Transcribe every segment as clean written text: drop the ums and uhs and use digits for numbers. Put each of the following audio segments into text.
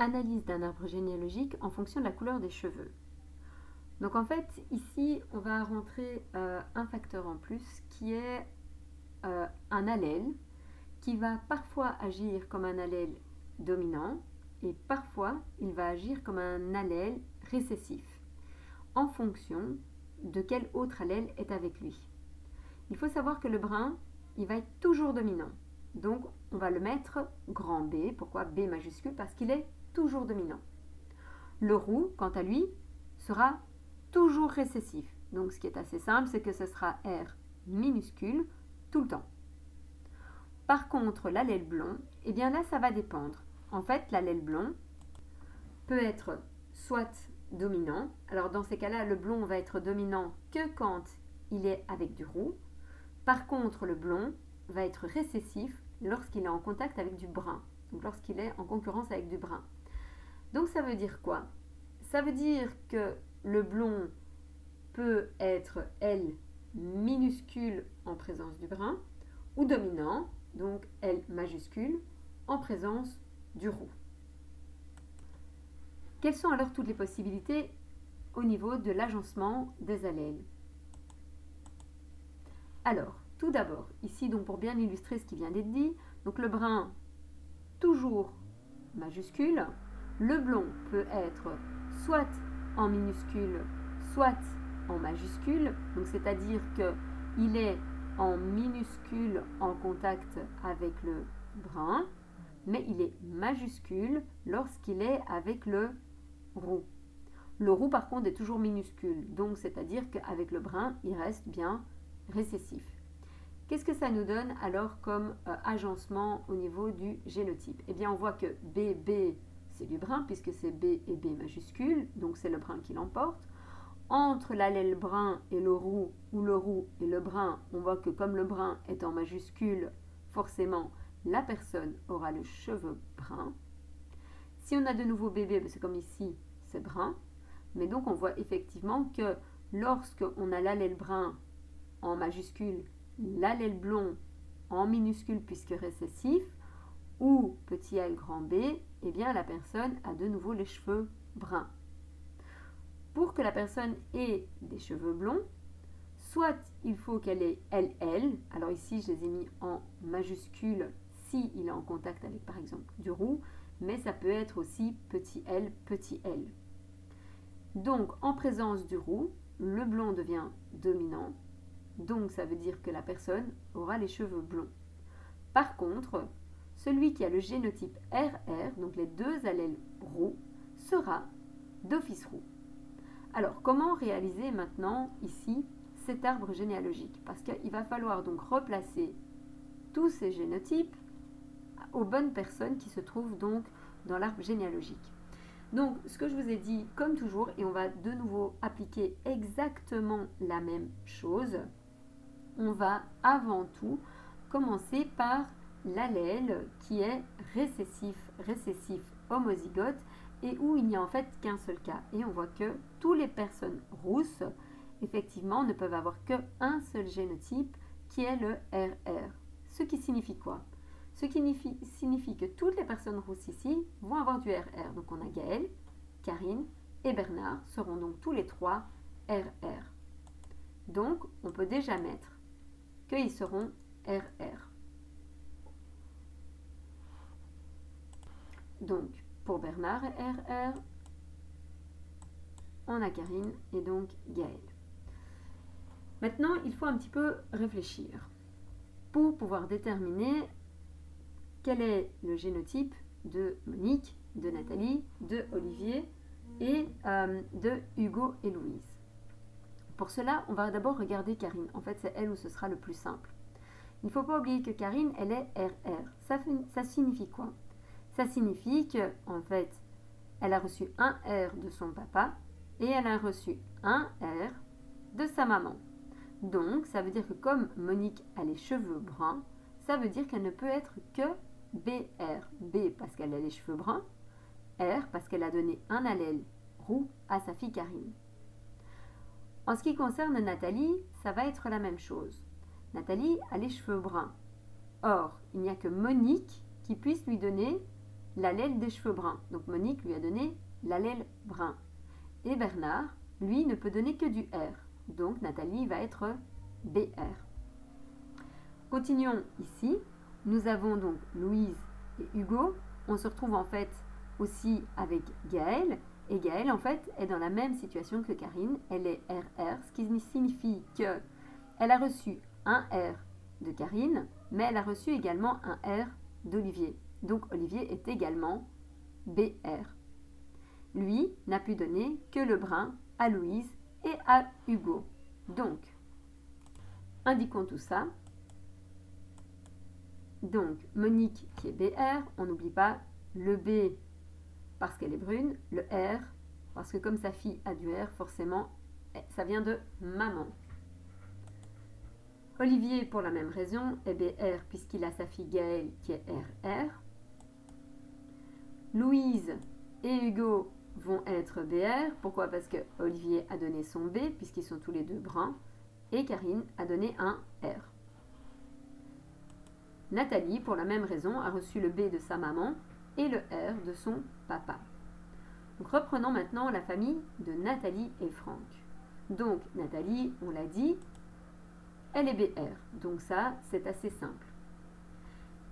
analyse d'un arbre généalogique en fonction de la couleur des cheveux. Donc en fait, ici, on va rentrer un facteur en plus qui est un allèle qui va parfois agir comme un allèle dominant et parfois il va agir comme un allèle récessif en fonction de quel autre allèle est avec lui. Il faut savoir que le brun, il va être toujours dominant. Donc on va le mettre grand B. Pourquoi B majuscule? Parce qu'il est toujours dominant. Le roux, quant à lui, sera toujours récessif. Donc ce qui est assez simple, c'est que ce sera R minuscule tout le temps. Par contre, l'allèle blond, eh bien là, ça va dépendre. En fait, l'allèle blond peut être soit dominant. Alors dans ces cas-là, le blond va être dominant que quand il est avec du roux. Par contre, le blond va être récessif lorsqu'il est en contact avec du brun. Donc lorsqu'il est en concurrence avec du brun. Donc ça veut dire quoi? Ça veut dire que le blond peut être L minuscule en présence du brun ou dominant, donc L majuscule, en présence du roux. Quelles sont alors toutes les possibilités au niveau de l'agencement des allèles? Alors, tout d'abord, ici, donc pour bien illustrer ce qui vient d'être dit, donc le brun, toujours majuscule, le blond peut être soit en minuscule, soit en majuscule, donc c'est-à-dire qu'il est en minuscule en contact avec le brun, mais il est majuscule lorsqu'il est avec le roux. Le roux par contre est toujours minuscule, donc c'est-à-dire qu'avec le brun, il reste bien récessif. Qu'est-ce que ça nous donne alors comme agencement au niveau du génotype? Eh bien on voit que BB c'est du brun puisque c'est B et B majuscule, donc c'est le brun qui l'emporte. Entre l'allèle brun et le roux ou le roux et le brun, on voit que comme le brun est en majuscule, forcément la personne aura le cheveu brun. Si on a de nouveau BB, c'est comme ici, c'est brun. Mais donc on voit effectivement que lorsque on a l'allèle brun en majuscule, l'allèle blond en minuscule puisque récessif, ou petit l grand B, eh bien la personne a de nouveau les cheveux bruns. Pour que la personne ait des cheveux blonds, soit il faut qu'elle ait LL, alors ici je les ai mis en majuscule si il est en contact avec par exemple du roux, mais ça peut être aussi petit l, petit l. Donc en présence du roux, le blond devient dominant, donc ça veut dire que la personne aura les cheveux blonds. Par contre, celui qui a le génotype RR, donc les deux allèles roux, sera d'office roux. Alors, comment réaliser maintenant ici cet arbre généalogique? Parce qu'il va falloir donc replacer tous ces génotypes aux bonnes personnes qui se trouvent donc dans l'arbre généalogique. Donc, ce que je vous ai dit, comme toujours, et on va de nouveau appliquer exactement la même chose, on va avant tout commencer par l'allèle qui est récessif homozygote et où il n'y a en fait qu'un seul cas. Et on voit que toutes les personnes rousses, effectivement, ne peuvent avoir qu'un seul génotype qui est le RR. Ce qui signifie quoi? Ce qui signifie que toutes les personnes rousses ici vont avoir du RR. Donc on a Gaël, Karine et Bernard seront donc tous les trois RR. Donc on peut déjà mettre qu'ils seront RR. Donc pour Bernard RR, on a Karine et donc Gaël. Maintenant, il faut un petit peu réfléchir pour pouvoir déterminer quel est le génotype de Monique, de Nathalie, de Olivier et de Hugo et Louise. Pour cela, on va d'abord regarder Karine. En fait, c'est elle où ce sera le plus simple. Il ne faut pas oublier que Karine, elle est RR. Ça signifie quoi? Ça signifie qu'en fait, elle a reçu un R de son papa et elle a reçu un R de sa maman. Donc, ça veut dire que comme Monique a les cheveux bruns, ça veut dire qu'elle ne peut être que BR. B parce qu'elle a les cheveux bruns, R parce qu'elle a donné un allèle roux à sa fille Karine. En ce qui concerne Nathalie, ça va être la même chose. Nathalie a les cheveux bruns. Or, il n'y a que Monique qui puisse lui donner l'allèle des cheveux bruns. Donc Monique lui a donné l'allèle brun. Et Bernard, lui, ne peut donner que du R. Donc Nathalie va être BR. Continuons ici. Nous avons donc Louise et Hugo. On se retrouve en fait aussi avec Gaëlle. Et Gaëlle, en fait, est dans la même situation que Karine. Elle est RR, ce qui signifie qu'elle a reçu un R de Karine, mais elle a reçu également un R d'Olivier. Donc Olivier est également BR. Lui n'a pu donner que le brun à Louise et à Hugo. Donc, indiquons tout ça. Donc, Monique qui est BR, on n'oublie pas le B parce qu'elle est brune, le R parce que comme sa fille a du R, forcément, ça vient de maman. Olivier, pour la même raison, est BR puisqu'il a sa fille Gaëlle qui est RR. Louise et Hugo vont être BR. Pourquoi? Parce que Olivier a donné son B puisqu'ils sont tous les deux bruns et Karine a donné un R. Nathalie, pour la même raison, a reçu le B de sa maman et le R de son papa. Donc reprenons maintenant la famille de Nathalie et Franck. Donc Nathalie, on l'a dit, elle est BR. Donc ça, c'est assez simple.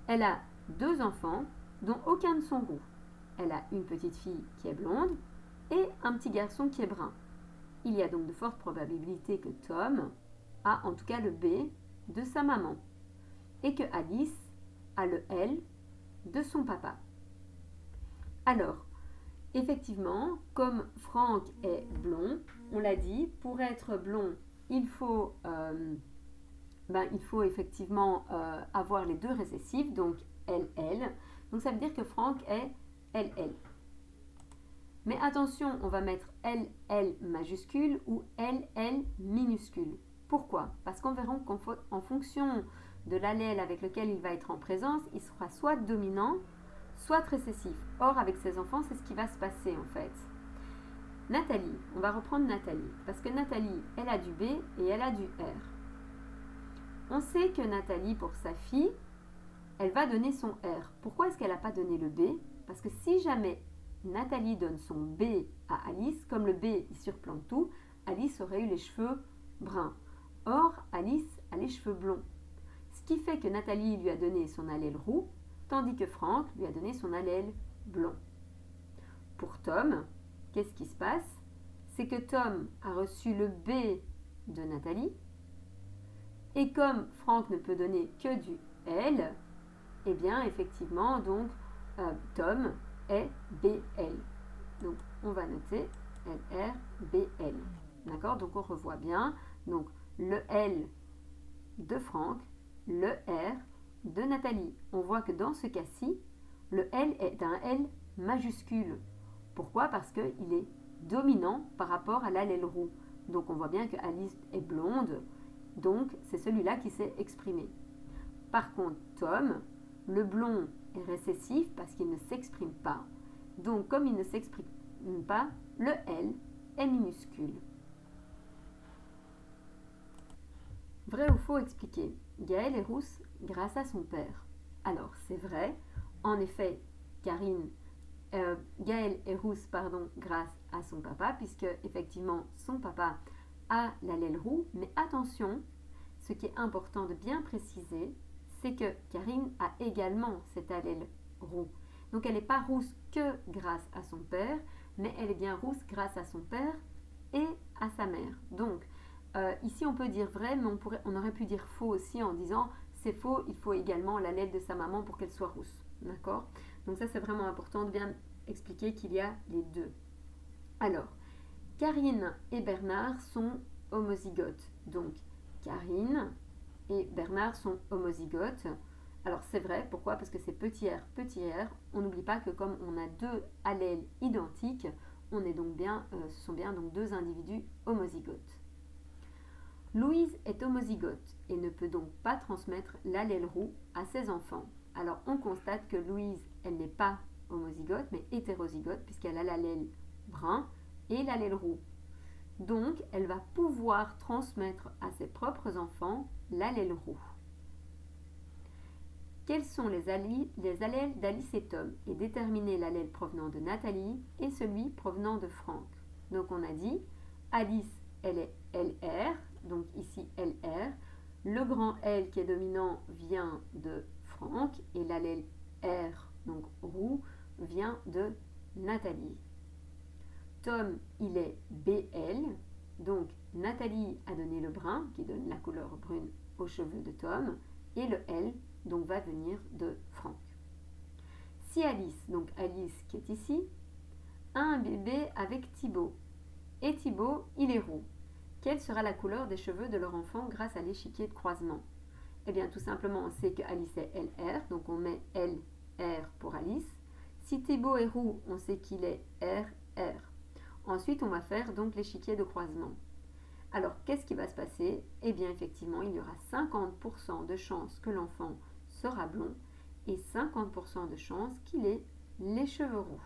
Elle a 2 enfants dont aucun ne sont roux. Elle a une petite fille qui est blonde et un petit garçon qui est brun. Il y a donc de fortes probabilités que Tom a en tout cas le B de sa maman et que Alice a le L de son papa. Alors, effectivement, comme Franck est blond, on l'a dit, pour être blond, il faut effectivement avoir les 2 récessifs, donc LL. Donc ça veut dire que Franck est LL. Mais attention, on va mettre LL majuscule ou LL minuscule. Pourquoi? Parce qu'on verra qu'en fonction de l'allèle avec lequel il va être en présence, il sera soit dominant, soit récessif. Or, avec ses enfants, c'est ce qui va se passer en fait. Nathalie, on va reprendre Nathalie, parce que Nathalie, elle a du B et elle a du R. On sait que Nathalie, pour sa fille, elle va donner son R. Pourquoi est-ce qu'elle n'a pas donné le B? Parce que si jamais Nathalie donne son B à Alice, comme le B il surplante tout, Alice aurait eu les cheveux bruns. Or, Alice a les cheveux blonds. Ce qui fait que Nathalie lui a donné son allèle roux, tandis que Franck lui a donné son allèle blond. Pour Tom, qu'est-ce qui se passe? C'est que Tom a reçu le B de Nathalie, et comme Franck ne peut donner que du L, eh bien effectivement, donc Tom est BL. Donc on va noter LR, BL. D'accord? Donc on revoit bien. Donc le L de Franck, le R de Nathalie. On voit que dans ce cas-ci, le L est un L majuscule. Pourquoi? Parce qu'il est dominant par rapport à l'allèle roux. Donc on voit bien que Alice est blonde, donc c'est celui-là qui s'est exprimé. Par contre, Tom, le blond est récessif parce qu'il ne s'exprime pas. Donc comme il ne s'exprime pas, le L est minuscule. Vrai ou faux expliqué? Gaëlle est rousse grâce à son père. Alors, c'est vrai. En effet, Gaëlle est rousse grâce à son papa, puisque effectivement, son papa a l'allèle roux. Mais attention, ce qui est important de bien préciser, c'est que Karine a également cet allèle roux. Donc, elle n'est pas rousse que grâce à son père, mais elle est bien rousse grâce à son père et à sa mère. Donc, ici, on peut dire vrai, mais on aurait pu dire faux aussi en disant c'est faux, il faut également l'allèle de sa maman pour qu'elle soit rousse. D'accord? Donc ça, c'est vraiment important de bien expliquer qu'il y a les deux. Alors, Karine et Bernard sont homozygotes. Donc, Karine et Bernard sont homozygotes. Alors, c'est vrai. Pourquoi? Parce que c'est petit r, petit r. On n'oublie pas que comme on a 2 allèles identiques, ce sont bien donc 2 individus homozygotes. Louise est homozygote et ne peut donc pas transmettre l'allèle roux à ses enfants. Alors on constate que Louise, elle n'est pas homozygote mais hétérozygote puisqu'elle a l'allèle brun et l'allèle roux. Donc elle va pouvoir transmettre à ses propres enfants l'allèle roux. quels sont les allèles d'Alice et Tom et déterminer l'allèle provenant de Nathalie et celui provenant de Franck. Donc on a dit, Alice, elle est LR, donc ici LR. Le grand L qui est dominant vient de Franck et l'allèle R, donc roux, vient de Nathalie. Tom, il est BL, donc Nathalie a donné le brun qui donne la couleur brune aux cheveux de Tom et le L donc va venir de Franck. Si Alice, donc Alice qui est ici, a un bébé avec Thibaut et Thibaut il est roux, quelle sera la couleur des cheveux de leur enfant grâce à l'échiquier de croisement? Eh bien tout simplement on sait que Alice est LR, donc on met LR pour Alice. Si Thibaut est roux, on sait qu'il est RR. Ensuite on va faire donc l'échiquier de croisement. Alors qu'est-ce qui va se passer? Eh bien effectivement il y aura 50% de chances que l'enfant sera blond et 50% de chances qu'il ait les cheveux roux.